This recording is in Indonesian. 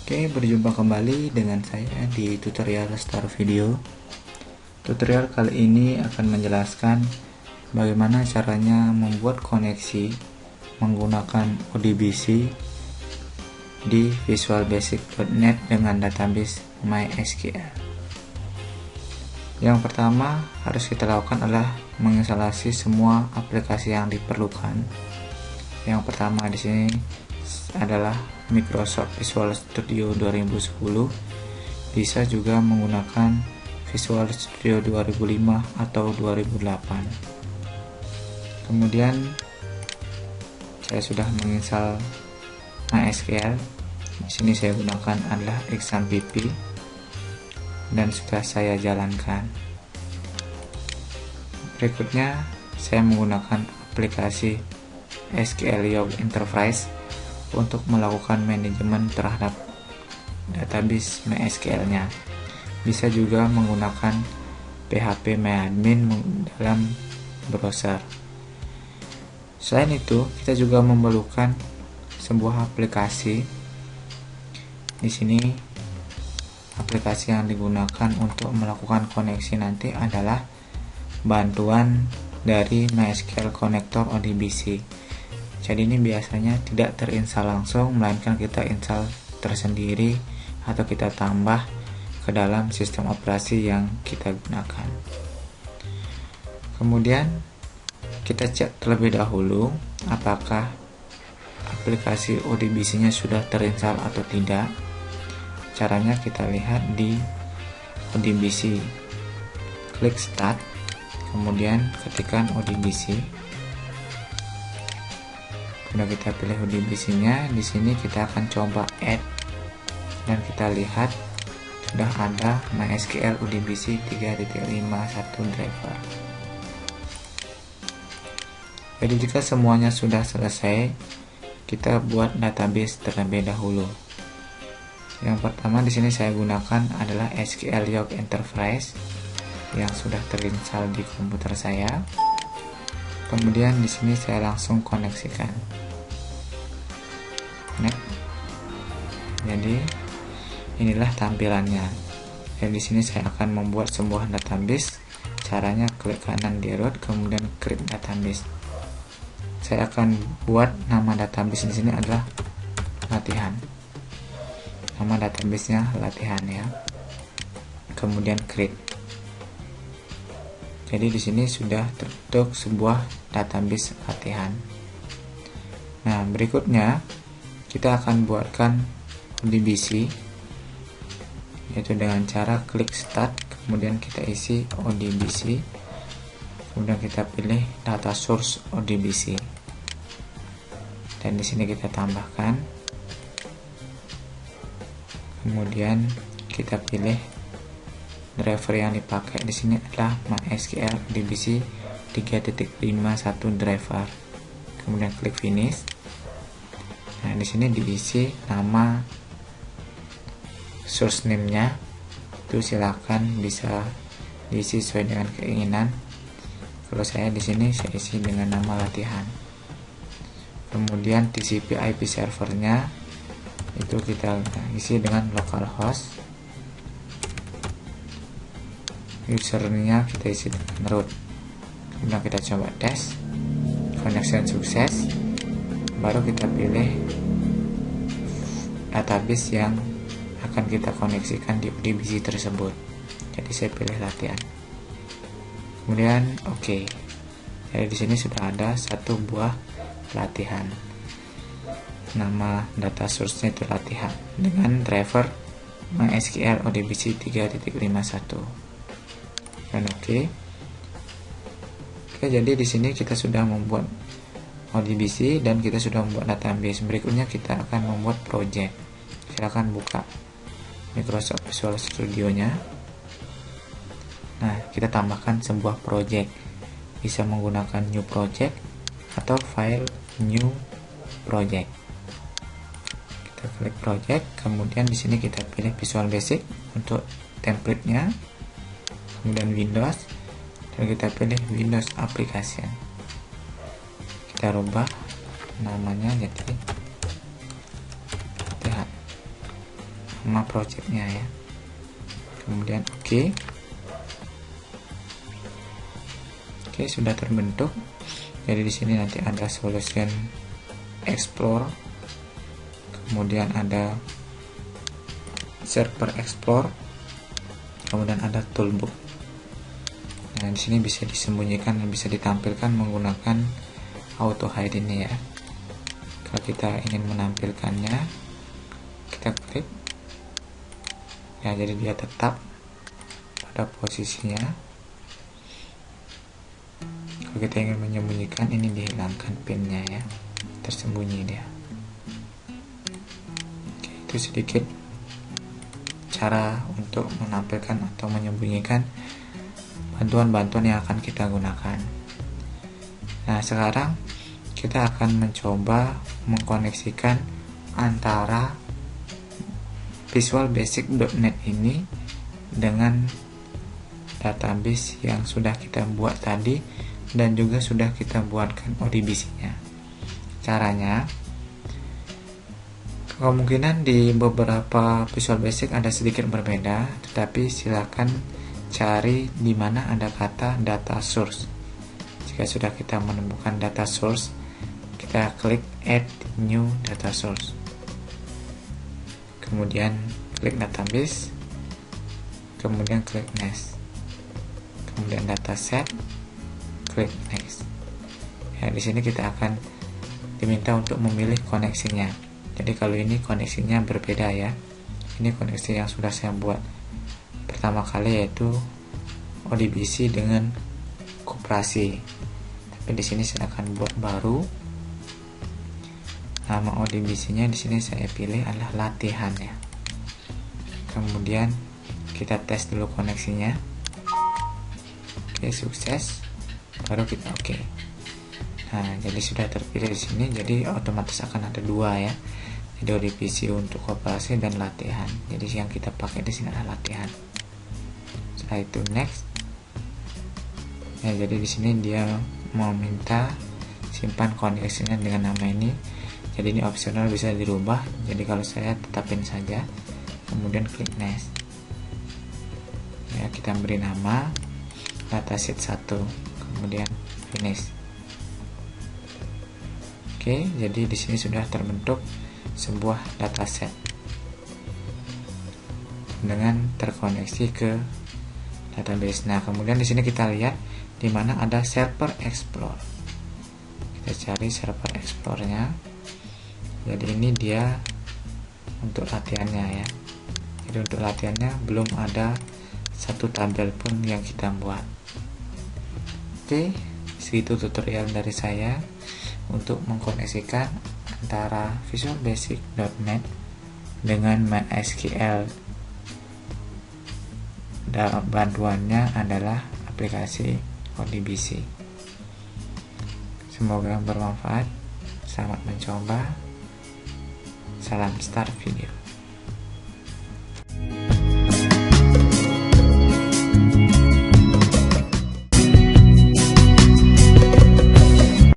Oke, berjumpa kembali dengan saya di tutorial Star Video. Tutorial kali ini akan menjelaskan bagaimana caranya membuat koneksi menggunakan ODBC di Visual Basic.NET dengan database MySQL. Yang pertama harus kita lakukan adalah menginstalasi semua aplikasi yang diperlukan. Yang pertama di sini adalah Microsoft Visual Studio 2010, bisa juga menggunakan Visual Studio 2005 atau 2008. Kemudian saya sudah menginstal MySQL. Di sini saya gunakan adalah XAMPP dan sudah saya jalankan. Berikutnya saya menggunakan aplikasi SQL Yoke Enterprise untuk melakukan manajemen terhadap database MySQL-nya. Bisa juga menggunakan phpMyAdmin dalam browser. Selain itu, kita juga memerlukan sebuah aplikasi. Di sini aplikasi yang digunakan untuk melakukan koneksi nanti adalah bantuan dari MySQL Connector ODBC. Jadi ini biasanya tidak terinstall langsung, melainkan kita install tersendiri atau kita tambah ke dalam sistem operasi yang kita gunakan. Kemudian kita cek terlebih dahulu apakah aplikasi ODBC-nya sudah terinstall atau tidak. Caranya kita lihat di ODBC, klik Start, kemudian ketikkan ODBC. Sudah kita pilih ODBC-nya, di sini kita akan coba add dan kita lihat sudah ada MySQL ODBC 3.51 driver. Jadi jika semuanya sudah selesai, kita buat database terlebih dahulu. Yang pertama di sini saya gunakan adalah SQL Yoke Enterprise yang sudah terinstall di komputer saya. Kemudian di sini saya langsung koneksikan. Connect. Jadi inilah tampilannya. Dan di sini saya akan membuat sebuah database. Caranya klik kanan di root, kemudian create database. Saya akan buat nama database di sini adalah latihan. Nama database-nya latihan ya. Kemudian create. Jadi di sini sudah terbentuk sebuah database latihan. Nah, berikutnya kita akan buatkan ODBC, yaitu dengan cara klik Start, kemudian kita isi ODBC, kemudian kita pilih data source ODBC, dan di sini kita tambahkan, kemudian kita pilih driver yang dipakai. Di sini adalah MySQL ODBC 3.51 driver. Kemudian klik finish. Nah, di sini diisi nama source name-nya. Itu silakan bisa diisi sesuai dengan keinginan. Kalau saya di sini saya isi dengan nama latihan. Kemudian TCP/IP servernya itu kita isi dengan localhost. Usernya kita isi dengan root. Kemudian kita coba tes, connection sukses, baru kita pilih database yang akan kita koneksikan di ODBC tersebut. Jadi saya pilih latihan, kemudian oke. Jadi di sini sudah ada satu buah latihan. Nama data source-nya itu latihan dengan driver MySQL ODBC 3.51. Dan oke, jadi di sini kita sudah membuat ODBC dan kita sudah membuat database. Berikutnya kita akan membuat project. Silakan buka Microsoft Visual Studio-nya. Nah, kita tambahkan sebuah project. Bisa menggunakan new project atau file new project. Kita klik project, kemudian di sini kita pilih Visual Basic untuk template-nya. Kemudian Windows, dan kita pilih Windows Application. Kita rubah namanya jadi latihan. nama projectnya ya. Kemudian oke, sudah terbentuk. Jadi di sini nanti ada solution explore, kemudian ada server explore, kemudian ada toolbook. Nah, di sini bisa disembunyikan dan bisa ditampilkan menggunakan auto hide ini ya. Kalau kita ingin menampilkannya, kita klik ya, jadi dia tetap pada posisinya. Kalau kita ingin menyembunyikan, ini dihilangkan pinnya ya, tersembunyi dia. Oke, itu sedikit cara untuk menampilkan atau menyembunyikan bantuan-bantuan yang akan kita gunakan. Nah, sekarang kita akan mencoba mengkoneksikan antara visualbasic.net ini dengan database yang sudah kita buat tadi dan juga sudah kita buatkan ODBC-nya. Caranya, kemungkinan di beberapa Visual Basic ada sedikit berbeda, tetapi silakan cari di mana ada kata data source. Jika sudah kita menemukan data source, kita klik add new data source. Kemudian klik database, kemudian klik next. Kemudian dataset, klik next. Ya, di sini kita akan diminta untuk memilih koneksinya. Jadi kalau ini koneksinya berbeda ya. Ini koneksi yang sudah saya buat pertama kali, yaitu ODBC dengan koperasi. Tapi di sini saya akan buat baru. Nama ODBC-nya di sini saya pilih adalah latihan ya. Kemudian kita tes dulu koneksinya. Oke, sukses. Baru kita oke. Nah, jadi sudah terpilih di sini. Jadi otomatis akan ada dua ya. Jadi ODBC untuk koperasi dan latihan. Jadi yang kita pakai di sini adalah latihan. Setelah itu next. Ya, jadi di sini dia mau minta simpan koneksinya dengan nama ini. Jadi ini opsional, bisa dirubah. Jadi kalau saya tetapin saja, kemudian klik next. Ya, kita beri nama dataset 1, kemudian finish. Oke, jadi di sini sudah terbentuk sebuah dataset dengan terkoneksi ke database. Nah, kemudian di sini kita lihat di mana ada server explore. Kita cari server explore-nya. Jadi ini dia untuk latihannya ya. Jadi untuk latihannya belum ada satu tabel pun yang kita buat. Oke, segitu tutorial dari saya untuk mengkoneksikan antara visualbasic.net dengan MySQL. Dan bantuannya adalah aplikasi ODBC. Semoga bermanfaat. Selamat mencoba. Salam Start Video.